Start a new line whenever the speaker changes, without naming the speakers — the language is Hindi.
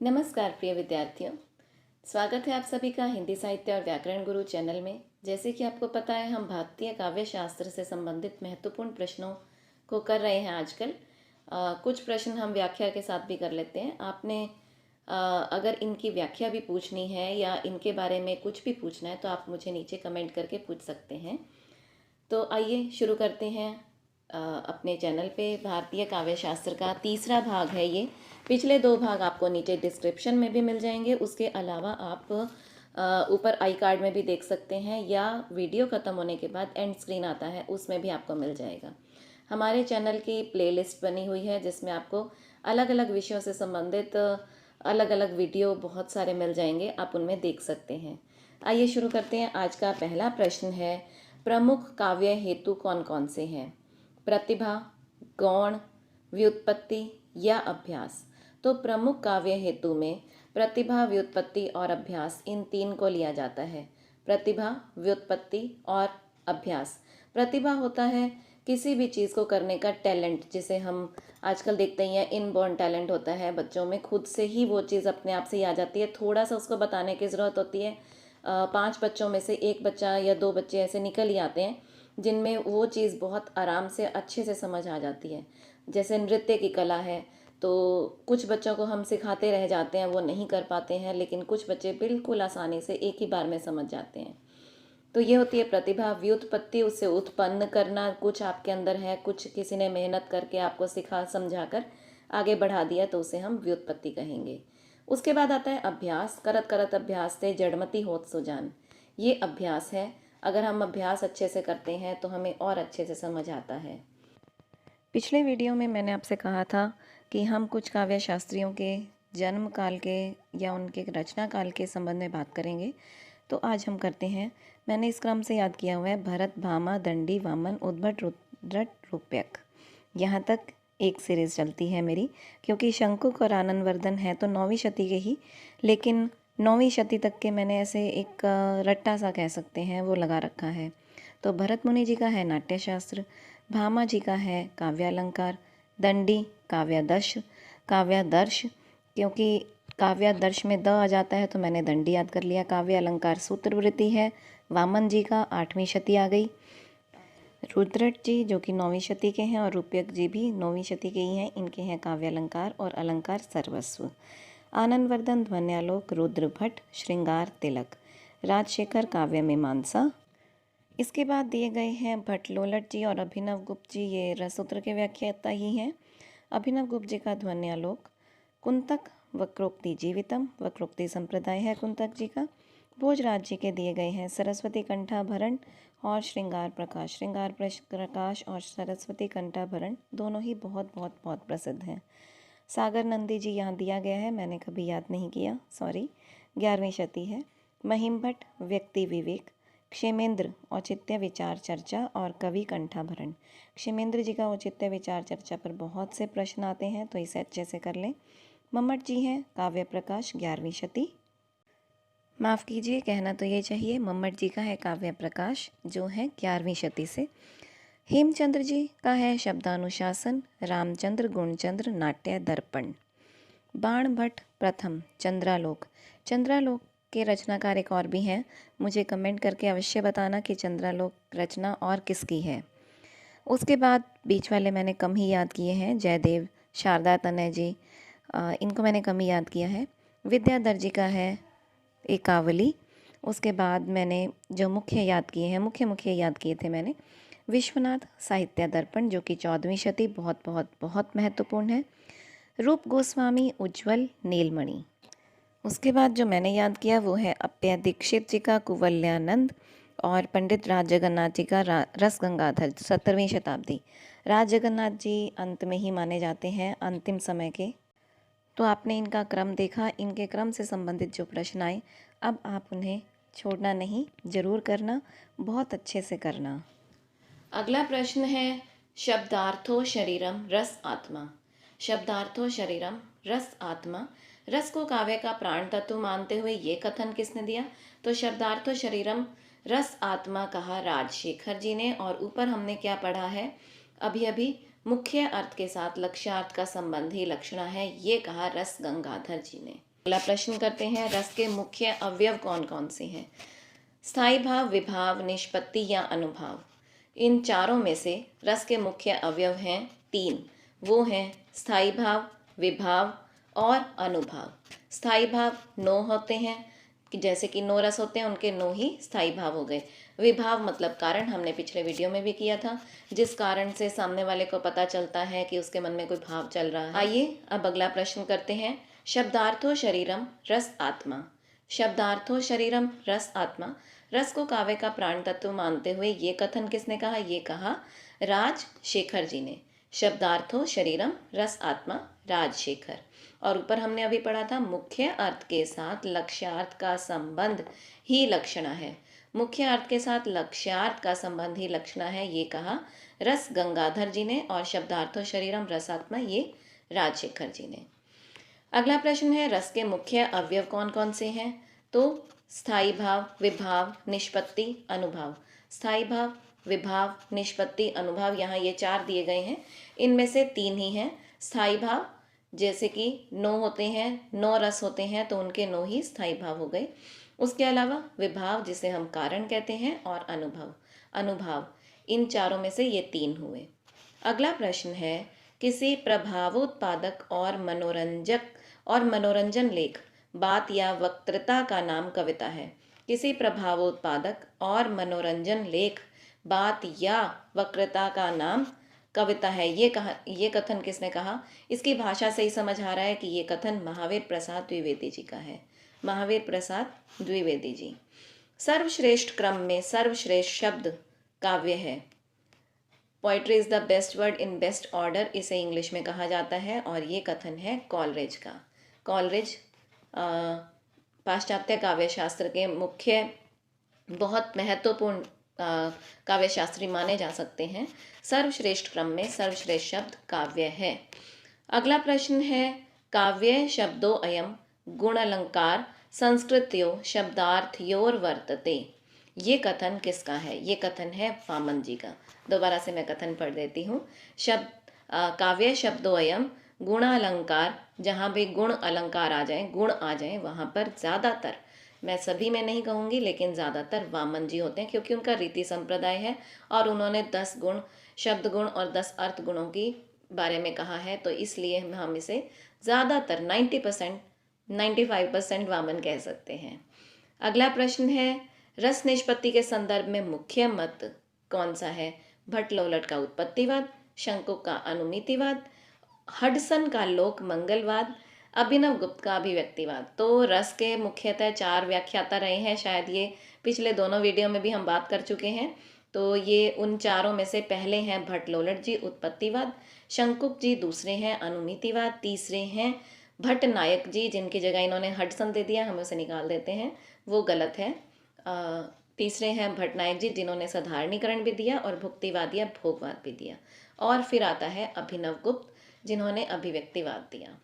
नमस्कार प्रिय विद्यार्थियों, स्वागत है आप सभी का हिंदी साहित्य और व्याकरण गुरु चैनल में। जैसे कि आपको पता है, हम भारतीय काव्य शास्त्र से संबंधित महत्वपूर्ण प्रश्नों को कर रहे हैं आजकल। कुछ प्रश्न हम व्याख्या के साथ भी कर लेते हैं। आपने अगर इनकी व्याख्या भी पूछनी है या इनके बारे में कुछ भी पूछना है तो आप मुझे नीचे कमेंट करके पूछ सकते हैं। तो आइए शुरू करते हैं। अपने चैनल पे भारतीय काव्य शास्त्र का तीसरा भाग है ये। पिछले दो भाग आपको नीचे डिस्क्रिप्शन में भी मिल जाएंगे। उसके अलावा आप ऊपर आई कार्ड में भी देख सकते हैं या वीडियो ख़त्म होने के बाद एंड स्क्रीन आता है, उसमें भी आपको मिल जाएगा। हमारे चैनल की प्लेलिस्ट बनी हुई है जिसमें आपको अलग अलग विषयों से संबंधित अलग अलग वीडियो बहुत सारे मिल जाएंगे, आप उनमें देख सकते हैं। आइए शुरू करते हैं। आज का पहला प्रश्न है, प्रमुख काव्य हेतु कौन कौन से हैं? प्रतिभा, गौण, व्युत्पत्ति या अभ्यास? तो प्रमुख काव्य हेतु में प्रतिभा, व्युत्पत्ति और अभ्यास, इन तीन को लिया जाता है। प्रतिभा, व्युत्पत्ति और अभ्यास। प्रतिभा होता है किसी भी चीज़ को करने का टैलेंट, जिसे हम आजकल देखते ही हैं, इनबॉर्न टैलेंट होता है बच्चों में, खुद से ही वो चीज़ अपने आप से ही आ जाती है। थोड़ा सा उसको बताने की ज़रूरत होती है। 5 बच्चों में से एक बच्चा या 2 बच्चे ऐसे निकल ही आते हैं जिनमें वो चीज़ बहुत आराम से अच्छे से समझ आ जाती है। जैसे नृत्य की कला है, तो कुछ बच्चों को हम सिखाते रह जाते हैं, वो नहीं कर पाते हैं, लेकिन कुछ बच्चे बिल्कुल आसानी से एक ही बार में समझ जाते हैं। तो ये होती है प्रतिभा। व्युत्पत्ति, उससे उत्पन्न करना, कुछ आपके अंदर है, कुछ किसी ने मेहनत करके आपको सिखा समझा कर आगे बढ़ा दिया, तो उसे हम व्युत्पत्ति कहेंगे। उसके बाद आता है अभ्यास। करत करत अभ्यास से जड़मति होत सुजान। ये अभ्यास है। अगर हम अभ्यास अच्छे से करते हैं तो हमें और अच्छे से समझ आता है। पिछले वीडियो में मैंने आपसे कहा था कि हम कुछ काव्य शास्त्रियों के जन्म काल के या उनके रचना काल के संबंध में बात करेंगे, तो आज हम करते हैं। मैंने इस क्रम से याद किया हुआ है: भरत, भामा, दंडी, वामन, उद्भट, रुद्रट, रूप्यक। यहाँ तक एक सीरीज़ चलती है मेरी, क्योंकि शंकुक और आनंदवर्धन है तो 9वीं शती के ही, लेकिन 9वीं शती तक के मैंने ऐसे एक रट्टा सा कह सकते हैं वो लगा रखा है। तो भरत मुनि जी का है नाट्यशास्त्र, भामा जी का है काव्यालंकार, दंडी काव्यादर्श, क्योंकि काव्यादर्श में द आ जाता है तो मैंने दंडी याद कर लिया। काव्य अलंकार सूत्रवृत्ति है, वामन जी का 8वीं शती आ गई। रुद्रट जी जो कि 9वीं शती के हैं और रूप्यक जी भी 9वीं शती के ही हैं, इनके हैं काव्य अलंकार और अलंकार सर्वस्व। आनंदवर्धन ध्वन्यालोक, रुद्र भट्ट श्रृंगार तिलक, राजशेखर काव्य मीमांसा। इसके बाद दिए गए हैं भट्टलोलट जी और अभिनव गुप्त जी, ये रसूत्र के व्याख्याता ही हैं। अभिनव गुप्त जी का ध्वन्यालोक, कुंतक वक्रोक्ति जीवितम, वक्रोक्ति संप्रदाय है कुंतक जी का। भोजराज जी के दिए गए हैं सरस्वती कंठाभरण और श्रृंगार प्रकाश और सरस्वती कंठाभरण, दोनों ही बहुत बहुत बहुत प्रसिद्ध हैं। सागर नंदी जी यहाँ दिया गया है, मैंने कभी याद नहीं किया, सॉरी, 11वीं शती है। महिम भट्ट व्यक्ति विवेक, क्षेमेंद्र औचित्य विचार चर्चा और कवि कंठाभरण। क्षेमेंद्र जी का औचित्य विचार चर्चा पर बहुत से प्रश्न आते हैं, तो इसे अच्छे से कर लें। मम्मट जी हैं काव्य प्रकाश, 11वीं शती। माफ़ कीजिए, कहना तो ये चाहिए, मम्मट जी का है काव्य प्रकाश जो है 11वीं शती से। हेमचंद्र जी का है शब्दानुशासन, रामचंद्र गुणचंद्र नाट्य दर्पण। बाण भट्ट प्रथम चंद्रालोक के रचनाकार एक और भी हैं, मुझे कमेंट करके अवश्य बताना कि चंद्रालोक रचना और किसकी है। उसके बाद बीच वाले मैंने कम ही याद किए हैं, जयदेव, शारदा तनय जी, इनको मैंने कम ही याद किया है। विद्याधर जी का है एकावली। उसके बाद मैंने जो मुख्य याद किए थे मैंने, विश्वनाथ साहित्य दर्पण जो कि 14वीं शती, बहुत बहुत बहुत महत्वपूर्ण है। रूप गोस्वामी उज्ज्वल नीलमणि। उसके बाद जो मैंने याद किया वो है अप्पय दीक्षित जी का कुवल्यानंद और पंडित राज जगन्नाथ जी का रस गंगाधर, 17वीं शताब्दी। राज जगन्नाथ जी अंत में ही माने जाते हैं, अंतिम समय के। तो आपने इनका क्रम देखा, इनके क्रम से संबंधित जो प्रश्न आए, अब आप उन्हें छोड़ना नहीं, जरूर करना, बहुत अच्छे से करना। अगला प्रश्न है, शब्दार्थो शरीरम रस आत्मा। शब्दार्थो शरीरम रस आत्मा, रस को काव्य का प्राण तत्व मानते हुए ये कथन किसने दिया? तो शब्दार्थो शरीरम रस आत्मा कहा राजशेखर जी ने। और ऊपर हमने क्या पढ़ा है अभी अभी, मुख्य अर्थ के साथ लक्ष्यार्थ का संबंध ही लक्षणा है, ये कहा रस गंगाधर जी ने। अगला प्रश्न करते हैं, रस के मुख्य अवयव कौन कौन से हैं? स्थायी भाव, विभाव, निष्पत्ति या अनुभाव। इन चारों में से रस के मुख्य अवयव हैं तीन। वो हैं स्थायी भाव, विभाव और अनुभाव। स्थायी भाव 9 होते हैं, कि जैसे कि 9 रस होते हैं, उनके 9 ही स्थायी भाव हो गए। विभाव मतलब कारण, हमने पिछले वीडियो में भी किया था, जिस कारण से सामने वाले को पता चलता है कि उसके मन में कोई भाव चल रहा है। आइए अब अगला प्रश्न करते हैं, शब्दार्थो शरीरम रस आत्मा। शब्दार्थो शरीरम रस आत्मा। रस को काव्य का प्राण तत्व मानते हुए ये कथन किसने कहा? ये कहा राजशेखर जी ने। शब्दार्थो शरीरम रस आत्मा, राजशेखर। और ऊपर हमने अभी पढ़ा था, मुख्य अर्थ के साथ लक्ष्यार्थ का संबंध ही लक्षणा है। मुख्य अर्थ के साथ लक्ष्यार्थ का संबंध ही लक्षणा है, ये कहा रस गंगाधर जी ने। और शब्दार्थो शरीरम रसात्मा, ये राजशेखर जी ने। अगला प्रश्न है, रस के मुख्य अवयव कौन कौन से हैं? तो स्थायी भाव, विभाव, निष्पत्ति, अनुभाव। स्थायी भाव, विभाव, निष्पत्ति, अनुभाव, यहाँ ये 4 दिए गए हैं, इनमें से 3 ही हैं। स्थायी भाव जैसे कि 9 होते हैं, 9 रस होते हैं, तो उनके 9 ही स्थायी भाव हो गए। उसके अलावा विभाव जिसे हम कारण कहते हैं, और अनुभाव, इन चारों में से ये 3 हुए। अगला प्रश्न है, किसी प्रभावोत्पादक और मनोरंजन लेख, बात या वक्तृता का नाम कविता है। किसी प्रभावोत्पादक और मनोरंजन लेख, बात या वक्तृता का नाम कविता है। ये कथन किसने कहा? इसकी भाषा से ही समझ आ रहा है कि ये कथन महावीर प्रसाद द्विवेदी जी का है। महावीर प्रसाद द्विवेदी जी। सर्वश्रेष्ठ क्रम में सर्वश्रेष्ठ शब्द काव्य है। Poetry is the best word in best order, इसे इंग्लिश में कहा जाता है, और ये कथन है कॉलरिज का। कॉलरिज पाश्चात्य काव्यशास्त्र के मुख्य बहुत महत्वपूर्ण काव्यशास्त्री माने जा सकते हैं। सर्वश्रेष्ठ क्रम में सर्वश्रेष्ठ शब्द काव्य है। अगला प्रश्न है, काव्य शब्दों अयम गुण अलंकार संस्कृत्यो शब्दार्थयोर वर्तते। ये कथन किसका है? ये कथन है वामन जी का। दोबारा से मैं कथन पढ़ देती हूँ। काव्य शब्दों अयम गुण अलंकार, जहाँ भी गुण अलंकार आ जाए, गुण आ जाए, वहाँ पर ज़्यादातर, मैं सभी में नहीं कहूँगी, लेकिन ज़्यादातर वामन जी होते हैं, क्योंकि उनका रीति संप्रदाय है और उन्होंने 10 गुण, शब्द गुण और 10 अर्थ गुणों की बारे में कहा है, तो इसलिए हम इसे ज़्यादातर 90%, 95% वामन कह सकते हैं। अगला प्रश्न है, रस निष्पत्ति के संदर्भ में मुख्य मत कौन सा है? भट्ट लोलट का उत्पत्तिवाद, शंकुक का अनुमितिवाद, हडसन का लोक मंगलवाद, अभिनव गुप्त का अभिव्यक्तिवाद। तो रस के मुख्यतः 4 व्याख्याता रहे हैं, शायद ये पिछले दोनों वीडियो में भी हम बात कर चुके हैं। तो ये उन चारों में से पहले हैं भट्ट लोलट जी, उत्पत्तिवाद, शंकुक जी दूसरे हैं अनुमितिवाद, तीसरे हैं भट्ट नायक जी, जिनकी जगह इन्होंने हडसन दे दिया, हम उसे निकाल देते हैं, वो गलत है। तीसरे हैं भट्ट नायक जी, जिन्होंने साधारणीकरण भी दिया और भुक्तिवाद या भोगवाद भी दिया। और फिर आता है अभिनव गुप्त, जिन्होंने अभिव्यक्तिवाद दिया।